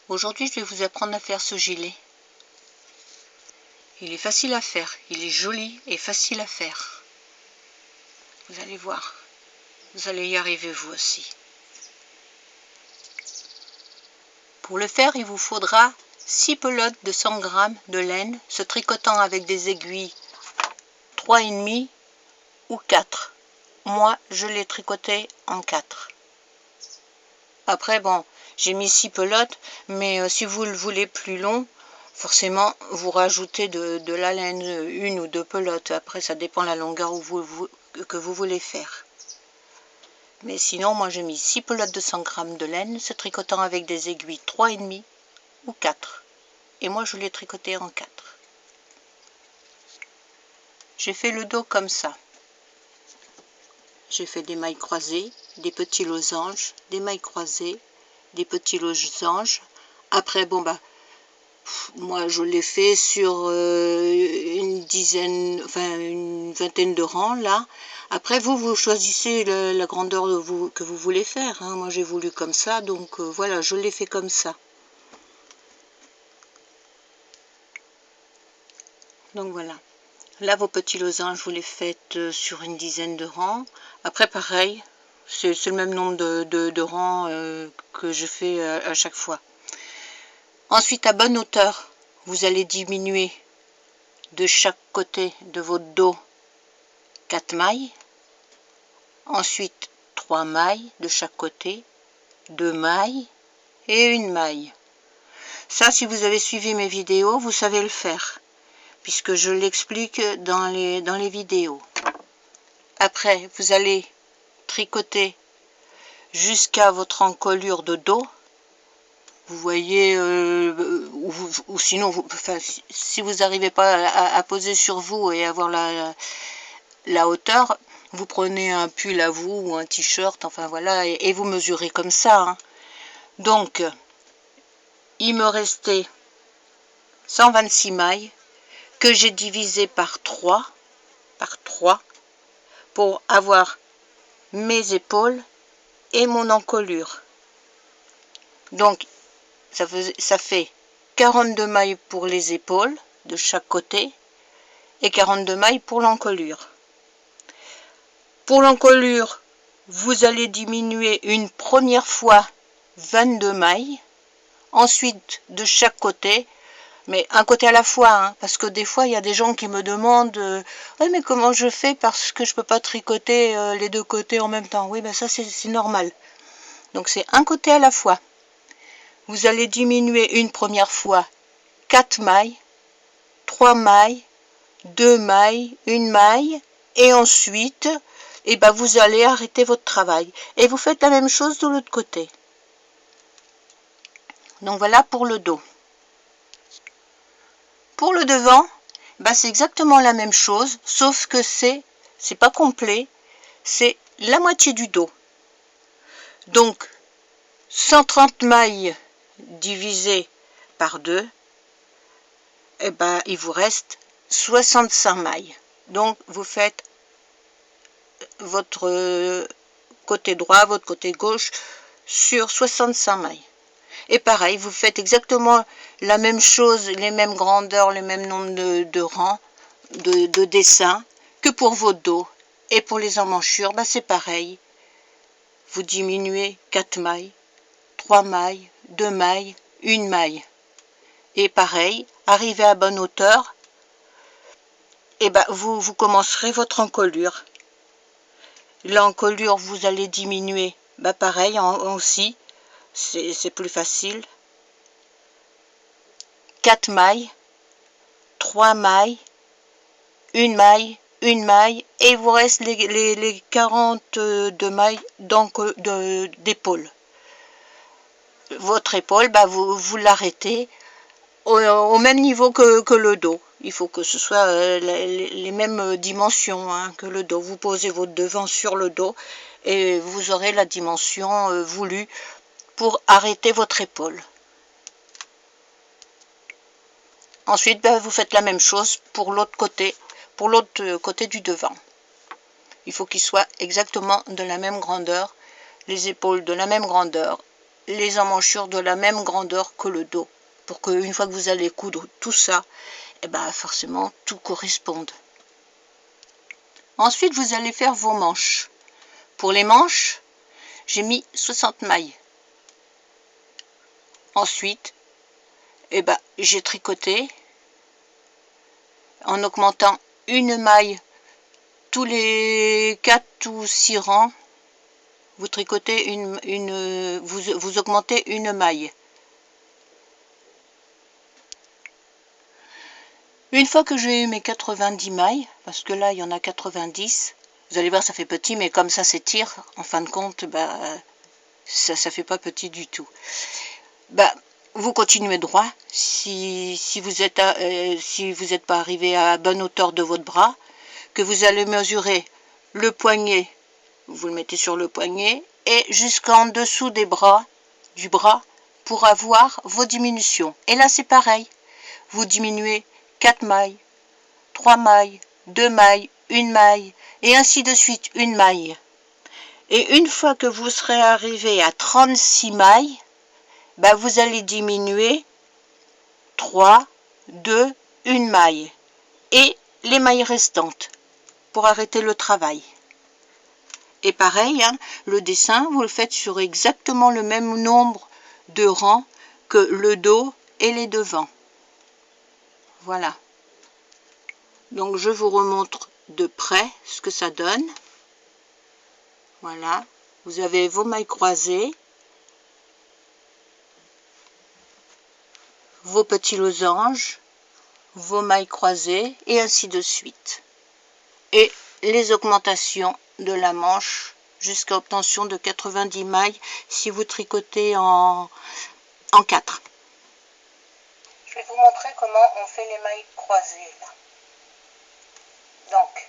Aujourd'hui, je vais vous apprendre à faire ce gilet. Il est facile à faire, il est joli et facile à faire. Vous allez voir, vous allez y arriver vous aussi. Pour le faire, il vous faudra 6 pelotes de 100 g de laine se tricotant avec des aiguilles 3,5 ou 4. Moi, je l'ai tricoté en 4. Après, bon, j'ai mis 6 pelotes, mais si vous le voulez plus long, forcément, vous rajoutez de la laine, 1 ou 2 pelotes. Après, ça dépend de la longueur que vous voulez faire. Mais sinon, moi, j'ai mis 6 pelotes de 100 g de laine, se tricotant avec des aiguilles 3,5 ou 4. Et moi, je l'ai tricoté en 4. J'ai fait le dos comme ça. J'ai fait des mailles croisées, des petits losanges, des mailles croisées, des petits losanges. Après, bon, bah, moi, je l'ai fait sur une vingtaine de rangs, là. Après, vous choisissez la grandeur que vous voulez faire. Hein. Moi, j'ai voulu comme ça, donc voilà, je l'ai fait comme ça. Donc voilà. Là, vos petits losanges, vous les faites sur une dizaine de rangs. Après, pareil, c'est le même nombre de rangs que je fais à chaque fois. Ensuite, à bonne hauteur, vous allez diminuer de chaque côté de votre dos 4 mailles. Ensuite, 3 mailles de chaque côté, 2 mailles et 1 maille. Ça, si vous avez suivi mes vidéos, vous savez le faire, puisque je l'explique dans les vidéos. Après, vous allez tricoter jusqu'à votre encolure de dos. Vous voyez, ou sinon, si vous n'arrivez pas à poser sur vous et avoir la hauteur, vous prenez un pull à vous ou un t-shirt, enfin voilà, et vous mesurez comme ça. Hein. Donc, il me restait 126 mailles que j'ai divisé par 3 pour avoir mes épaules et mon encolure. Donc, ça fait 42 mailles pour les épaules de chaque côté et 42 mailles pour l'encolure. Pour l'encolure, vous allez diminuer une première fois 22 mailles, ensuite de chaque côté, mais un côté à la fois, hein, parce que des fois il y a des gens qui me demandent ouais, mais comment je fais parce que je peux pas tricoter les deux côtés en même temps. Oui, ben ça c'est normal. Donc c'est un côté à la fois. Vous allez diminuer une première fois 4 mailles, 3 mailles, 2 mailles, 1 maille, et ensuite, eh ben, vous allez arrêter votre travail. Et vous faites la même chose de l'autre côté. Donc voilà pour le dos. Pour le devant, ben, c'est exactement la même chose, sauf que c'est pas complet, c'est la moitié du dos. Donc, 130 mailles divisées par 2, eh ben, il vous reste 65 mailles. Donc, vous faites votre côté droit, votre côté gauche sur 65 mailles. Et pareil, vous faites exactement la même chose, les mêmes grandeurs, les mêmes nombres de rangs, de dessins que pour vos dos. Et pour les emmanchures, ben c'est pareil. Vous diminuez 4 mailles, 3 mailles, 2 mailles, 1 maille. Et pareil, arrivé à bonne hauteur, et ben vous commencerez votre encolure. L'encolure, vous allez diminuer, ben pareil aussi, c'est plus facile. 4 mailles, 3 mailles, 1 maille, 1 maille, et il vous reste les 42 mailles d'épaule. Votre épaule, ben vous l'arrêtez au même niveau que le dos. Il faut que ce soit les mêmes dimensions hein, que le dos. Vous posez votre devant sur le dos et vous aurez la dimension voulue pour arrêter votre épaule. Ensuite, ben, vous faites la même chose pour l'autre côté du devant. Il faut qu'il soit exactement de la même grandeur, les épaules de la même grandeur les emmanchures de la même grandeur que le dos, pour qu'une fois que vous allez coudre tout ça, et ben forcément tout corresponde. Ensuite, vous allez faire vos manches. Pour les manches, j'ai mis 60 mailles. Ensuite, eh ben, j'ai tricoté en augmentant une maille tous les 4 ou 6 rangs. Vous tricotez vous augmentez une maille. Une fois que j'ai eu mes 90 mailles, parce que là il y en a 90, vous allez voir ça fait petit, mais comme ça s'étire, en fin de compte, bah, ça fait pas petit du tout. Bah, vous continuez droit. Si vous n'êtes pas arrivé à la bonne hauteur de votre bras, que vous allez mesurer le poignet, vous le mettez sur le poignet, et jusqu'en dessous du bras, pour avoir vos diminutions. Et là c'est pareil, vous diminuez 4 mailles, 3 mailles, 2 mailles, 1 maille, et ainsi de suite, une maille. Et une fois que vous serez arrivé à 36 mailles, bah vous allez diminuer 3, 2, 1 maille. Et les mailles restantes pour arrêter le travail. Et pareil, hein, le dessin, vous le faites sur exactement le même nombre de rangs que le dos et les devants. Voilà. Donc je vous remontre de près ce que ça donne. Voilà. Vous avez vos mailles croisées, vos petits losanges, vos mailles croisées et ainsi de suite. Et les augmentations de la manche jusqu'à obtention de 90 mailles si vous tricotez en 4. Je vais vous montrer comment on fait les mailles croisées là. Donc,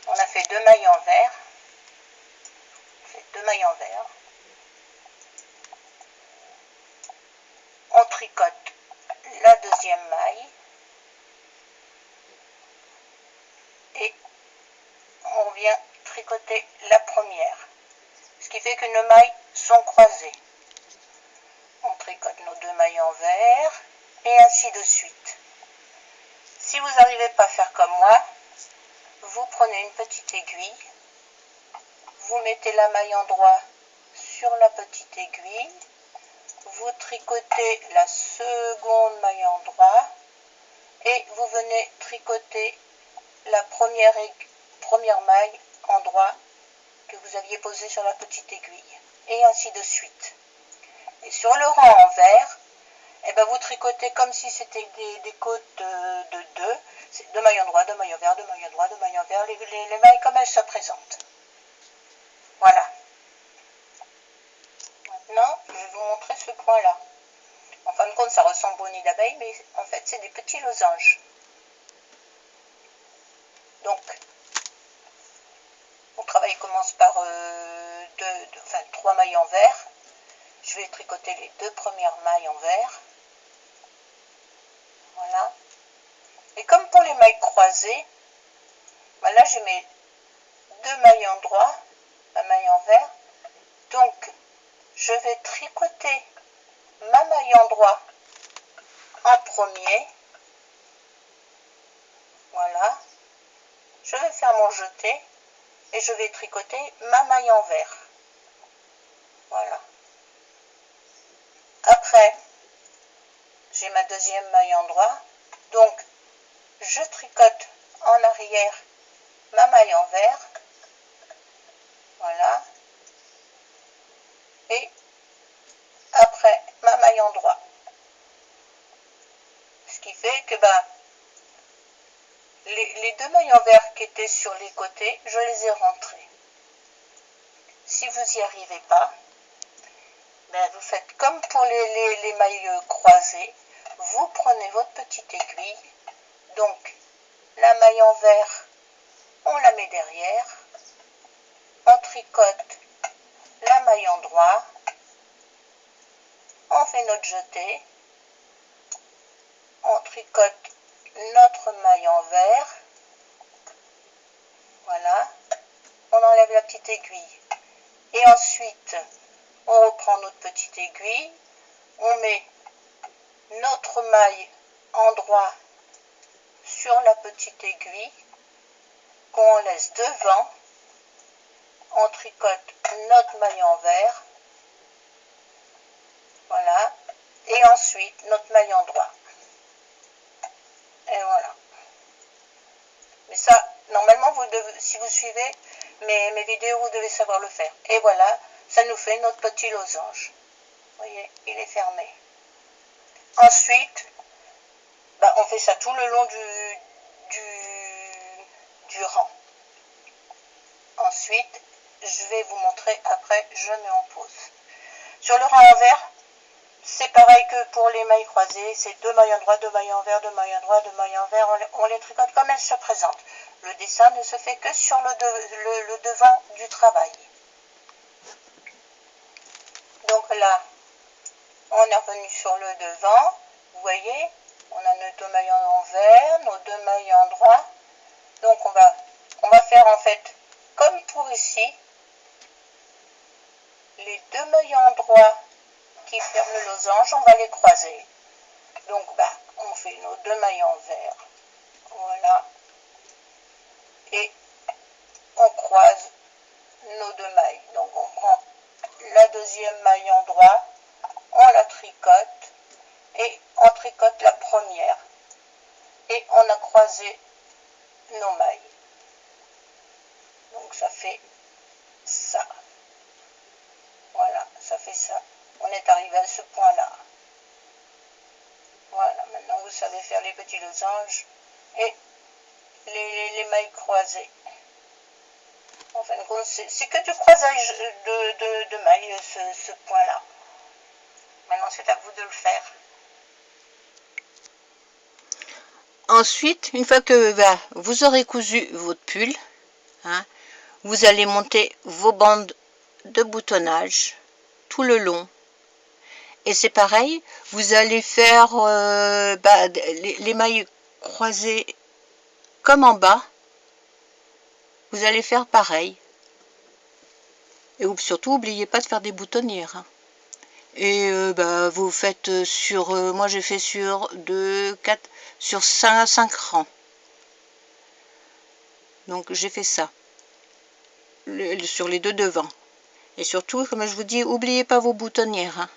on a fait 2 mailles envers. On tricote la deuxième maille et on vient tricoter la première. Ce qui fait que nos mailles sont croisées. On tricote nos 2 mailles envers et ainsi de suite. Si vous n'arrivez pas à faire comme moi, vous prenez une petite aiguille, vous mettez la maille endroit sur la petite aiguille, vous tricotez la seconde maille endroit et vous venez tricoter la première maille endroit que vous aviez posée sur la petite aiguille et ainsi de suite. Et sur le rang envers, eh ben vous tricotez comme si c'était des côtes de 2, 2 mailles endroit, 2 mailles envers, 2 mailles endroit, 2 mailles envers, les mailles comme elles se présentent. Voilà. Maintenant, je vais vous montrer ce point-là. En fin de compte, ça ressemble au nid d'abeille, mais en fait, c'est des petits losanges. Donc, mon travail commence par 3 mailles envers. Je vais tricoter les 2 premières mailles envers. Voilà. Et comme pour les mailles croisées, ben là, je mets 2 mailles endroit, ma maille envers. Donc, je vais tricoter ma maille endroit en premier. Voilà. Je vais faire mon jeté et je vais tricoter ma maille envers. Voilà. Après, j'ai ma deuxième maille endroit. Donc, je tricote en arrière ma maille envers. Voilà. Et après, ma maille endroit. Ce qui fait que les 2 mailles envers qui étaient sur les côtés, je les ai rentrées. Si vous n'y arrivez pas, vous faites comme pour les mailles croisées. Vous prenez votre petite aiguille. Donc, la maille envers, on la met derrière. On tricote la maille endroit. On fait notre jeté. On tricote notre maille envers. Voilà. On enlève la petite aiguille. Et ensuite, On reprend notre petite aiguille, on met notre maille endroit sur la petite aiguille qu'on laisse devant, on tricote notre maille envers, voilà, et ensuite notre maille endroit. Et voilà. Mais ça, normalement, si vous suivez mes vidéos, vous devez savoir le faire. Et voilà, ça nous fait notre petit losange. Vous voyez, il est fermé. Ensuite, on fait ça tout le long du rang. Ensuite, je vais vous montrer après, je mets en pause. Sur le rang envers, c'est pareil que pour les mailles croisées, c'est 2 mailles en droit, 2 mailles envers, 2 mailles en droit, 2 mailles envers, on les tricote comme elles se présentent. Le dessin ne se fait que sur le devant du travail. Donc là, on est revenu sur le devant, vous voyez, on a nos 2 mailles envers, nos 2 mailles en droit. Donc on va faire en fait, comme pour ici, les 2 mailles en droit qui ferment le losange, on va les croiser. Donc on fait nos 2 mailles envers, voilà, et on croise nos 2 mailles. Donc on prend la deuxième maille en droit, on la tricote et on tricote la première et on a croisé nos mailles. Donc ça fait ça. Voilà, ça fait ça. On est arrivé à ce point-là. Voilà, maintenant vous savez faire les petits losanges et les mailles croisées. En fin de compte, c'est que du croisage de mailles, ce point-là. Maintenant, c'est à vous de le faire. Ensuite, une fois que vous aurez cousu votre pull, hein, vous allez monter vos bandes de boutonnage tout le long. Et c'est pareil, vous allez faire les mailles croisées comme en bas. Vous allez faire pareil. Et surtout, n'oubliez pas de faire des boutonnières. Hein. Et vous faites sur, moi j'ai fait sur 2, 4, sur 5 rangs. Donc j'ai fait ça. Sur les deux devant. Et surtout, comme je vous dis, n'oubliez pas vos boutonnières. Hein.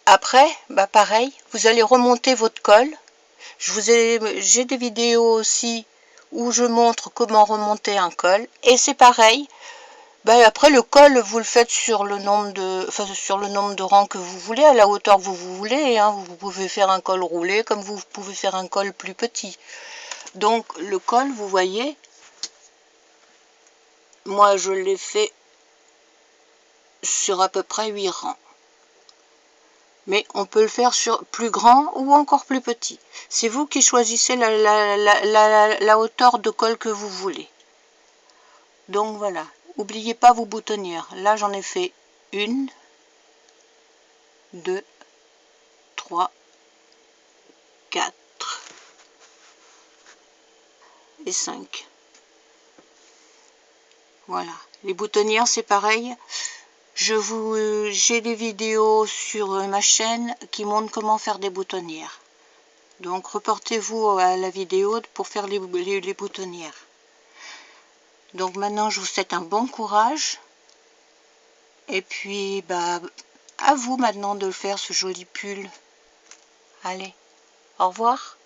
Après, pareil, vous allez remonter votre col. J'ai des vidéos aussi où je montre comment remonter un col. Et c'est pareil. Après le col, vous le faites sur le nombre de rangs que vous voulez, à la hauteur que vous voulez. Hein. Vous pouvez faire un col roulé comme vous pouvez faire un col plus petit. Donc le col, vous voyez, moi je l'ai fait sur à peu près 8 rangs. Mais on peut le faire sur plus grand ou encore plus petit. C'est vous qui choisissez la hauteur de col que vous voulez. Donc voilà, n'oubliez pas vos boutonnières. Là j'en ai fait 1, 2, 3, 4 et 5. Voilà, les boutonnières c'est pareil. J'ai des vidéos sur ma chaîne qui montrent comment faire des boutonnières. Donc reportez-vous à la vidéo pour faire les boutonnières. Donc maintenant je vous souhaite un bon courage. Et puis à vous maintenant de le faire, ce joli pull. Allez, au revoir.